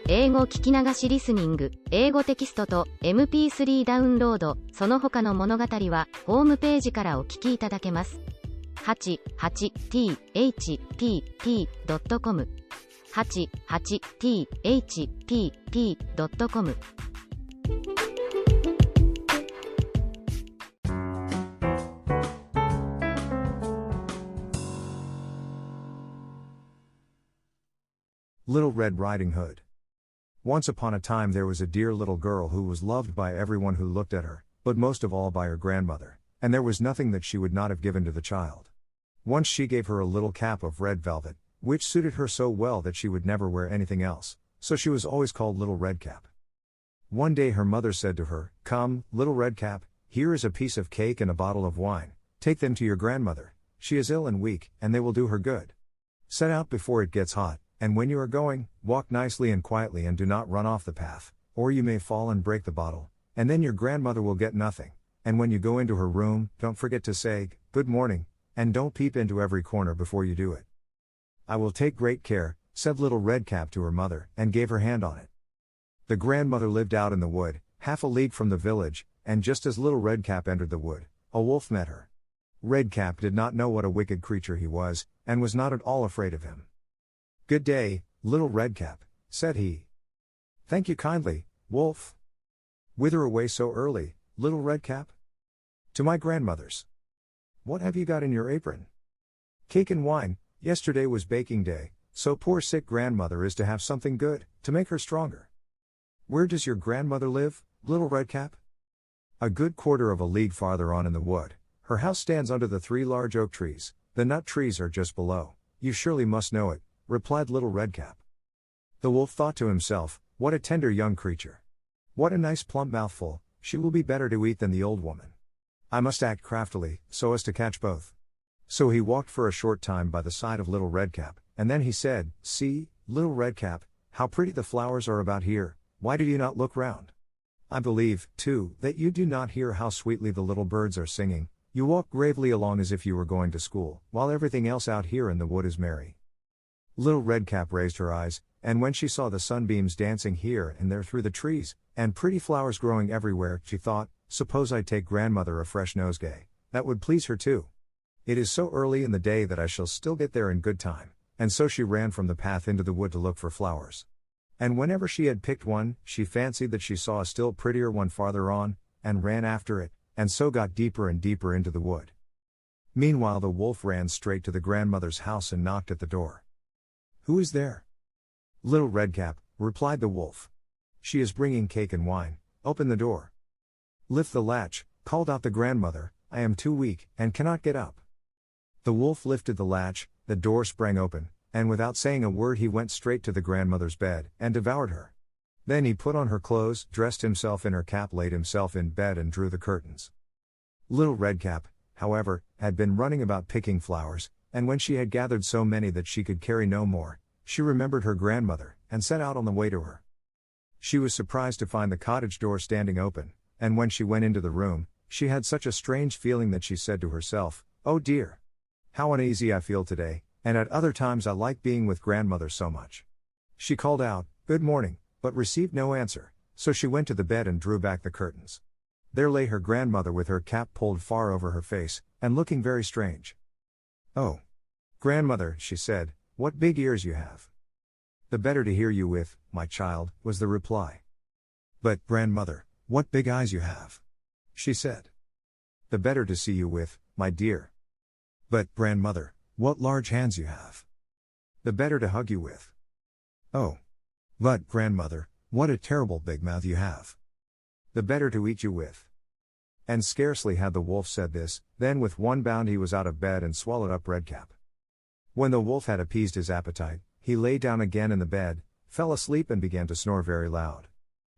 英語聞き流しリスニング、英語テキストと MP3 ダウンロード、その他の物語はホームページからお聞きいただけます。88thpp.com 88thpp.com Little Red Riding Hood. Once upon a time there was a dear little girl who was loved by everyone who looked at her, but most of all by her grandmother, and there was nothing that she would not have given to the child. Once she gave her a little cap of red velvet, which suited her so well that she would never wear anything else, so she was always called Little Red Cap. One day her mother said to her, "Come, Little Red Cap, here is a piece of cake and a bottle of wine, take them to your grandmother, she is ill and weak, and they will do her good. Set out before it gets hot, and when you are going, walk nicely and quietly and do not run off the path, or you may fall and break the bottle, and then your grandmother will get nothing, and when you go into her room, don't forget to say, 'Good morning,' and don't peep into every corner before you do it." "I will take great care," said Little Red Cap to her mother, and gave her hand on it. The grandmother lived out in the wood, half a league from the village, and just as Little Red Cap entered the wood, a wolf met her. Red Cap did not know what a wicked creature he was, and was not at all afraid of him. "Good day, Little Red Cap," said he. "Thank you kindly, wolf." "Whither away so early, Little Red Cap?" "To my grandmother's." "What have you got in your apron?" "Cake and wine, yesterday was baking day, so poor sick grandmother is to have something good, to make her stronger." "Where does your grandmother live, Little Red Cap?" "A good quarter of a league farther on in the wood. Her house stands under the 3 large oak trees, the nut trees are just below. You surely must know it," replied Little Red Cap. The wolf thought to himself, "What a tender young creature. What a nice plump mouthful, she will be better to eat than the old woman. I must act craftily, so as to catch both." So he walked for a short time by the side of Little Red Cap, and then he said, "See, Little Red Cap, how pretty the flowers are about here, why do you not look round? I believe, too, that you do not hear how sweetly the little birds are singing. You walk gravely along as if you were going to school, while everything else out here in the wood is merry." Little Red Cap raised her eyes, and when she saw the sunbeams dancing here and there through the trees, and pretty flowers growing everywhere, she thought, "Suppose I take grandmother a fresh nosegay, that would please her too. It is so early in the day that I shall still get there in good time," and so she ran from the path into the wood to look for flowers. And whenever she had picked one, she fancied that she saw a still prettier one farther on, and ran after it, and so got deeper and deeper into the wood. Meanwhile the wolf ran straight to the grandmother's house and knocked at the door. "Who is there?" "Little Red Cap," replied the wolf. "She is bringing cake and wine, open the door." "Lift the latch," called out the grandmother, "I am too weak, and cannot get up." The wolf lifted the latch, the door sprang open, and without saying a word he went straight to the grandmother's bed, and devoured her. Then he put on her clothes, dressed himself in her cap, laid himself in bed and drew the curtains. Little Red Cap, however, had been running about picking flowers, and when she had gathered so many that she could carry no more, she remembered her grandmother, and set out on the way to her. She was surprised to find the cottage door standing open, and when she went into the room, she had such a strange feeling that she said to herself, "Oh dear! How uneasy I feel today, and at other times I like being with grandmother so much." She called out, "Good morning," but received no answer, so she went to the bed and drew back the curtains. There lay her grandmother with her cap pulled far over her face, and looking very strange. "Oh, grandmother," she said, "what big ears you have." "The better to hear you with, my child," was the reply. "But, grandmother, what big eyes you have," she said. "The better to see you with, my dear." "But, grandmother, what large hands you have." "The better to hug you with." "Oh. But, grandmother, what a terrible big mouth you have." "The better to eat you with." And scarcely had the wolf said this, then with one bound he was out of bed and swallowed up Red Cap. When the wolf had appeased his appetite, he lay down again in the bed, fell asleep and began to snore very loud.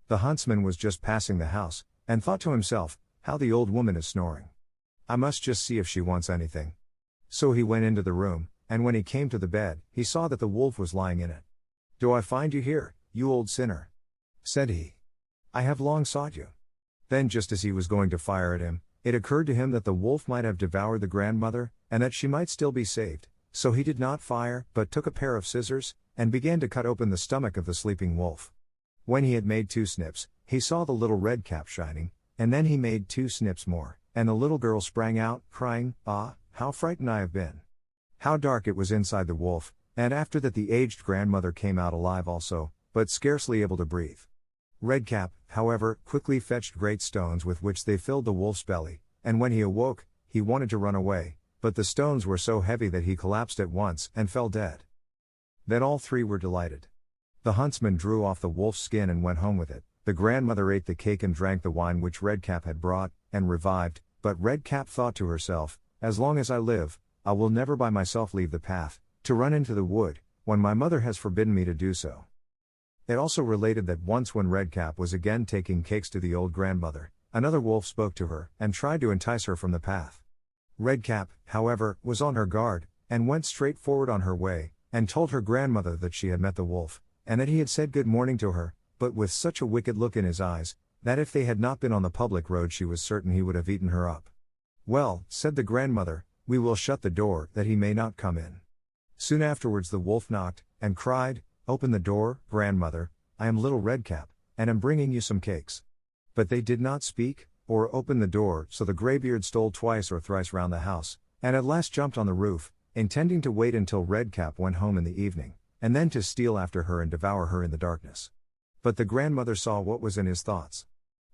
The huntsman was just passing the house, and thought to himself, "How the old woman is snoring. I must just see if she wants anything." So he went into the room, and when he came to the bed, he saw that the wolf was lying in it. "Do I find you here, you old sinner?" said he. "I have long sought you." Then just as he was going to fire at him, it occurred to him that the wolf might have devoured the grandmother, and that she might still be saved, so he did not fire, but took a pair of scissors, and began to cut open the stomach of the sleeping wolf. When he had made 2 snips, he saw the little red cap shining, and then he made 2 snips more, and the little girl sprang out, crying, "Ah, how frightened I have been!" How dark it was inside the wolf, and after that the aged grandmother came out alive also, but scarcely able to breathe. Redcap, however, quickly fetched great stones with which they filled the wolf's belly, and when he awoke, he wanted to run away, but the stones were so heavy that he collapsed at once and fell dead. Then all 3 were delighted. The huntsman drew off the wolf's skin and went home with it. The grandmother ate the cake and drank the wine which Redcap had brought, and revived, but Redcap thought to herself, "As long as I live, I will never by myself leave the path, to run into the wood, when my mother has forbidden me to do so." It also related that once when Redcap was again taking cakes to the old grandmother, another wolf spoke to her, and tried to entice her from the path. Redcap, however, was on her guard, and went straight forward on her way, and told her grandmother that she had met the wolf, and that he had said good morning to her, but with such a wicked look in his eyes, that if they had not been on the public road she was certain he would have eaten her up. "Well," said the grandmother, "we will shut the door, that he may not come in." Soon afterwards the wolf knocked, and cried, "Open the door, grandmother, I am little Redcap, and am bringing you some cakes." But they did not speak, or open the door, so the greybeard stole twice or thrice round the house, and at last jumped on the roof, intending to wait until Redcap went home in the evening, and then to steal after her and devour her in the darkness. But the grandmother saw what was in his thoughts.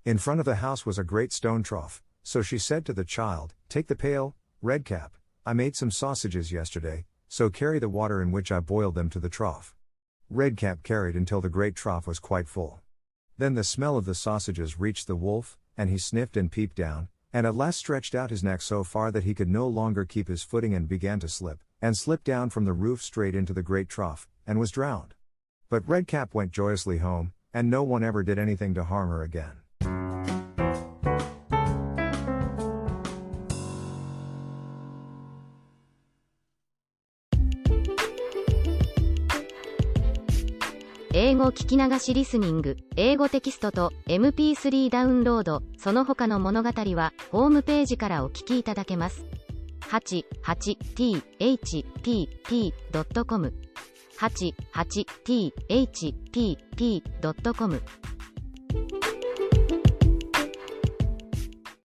In front of the house was a great stone trough, so she said to the child, "Take the pail, Redcap, I made some sausages yesterday, so carry the water in which I boiled them to the trough." Redcap carried until the great trough was quite full. Then the smell of the sausages reached the wolf, and he sniffed and peeped down, and at last stretched out his neck so far that he could no longer keep his footing and began to slip, and slipped down from the roof straight into the great trough, and was drowned. But Redcap went joyously home, and no one ever did anything to harm her again.英語聞き流しリスニング、英語テキストと MP3 ダウンロード、その他の物語はホームページからお聞きいただけます。88thpp.com 88thpp.com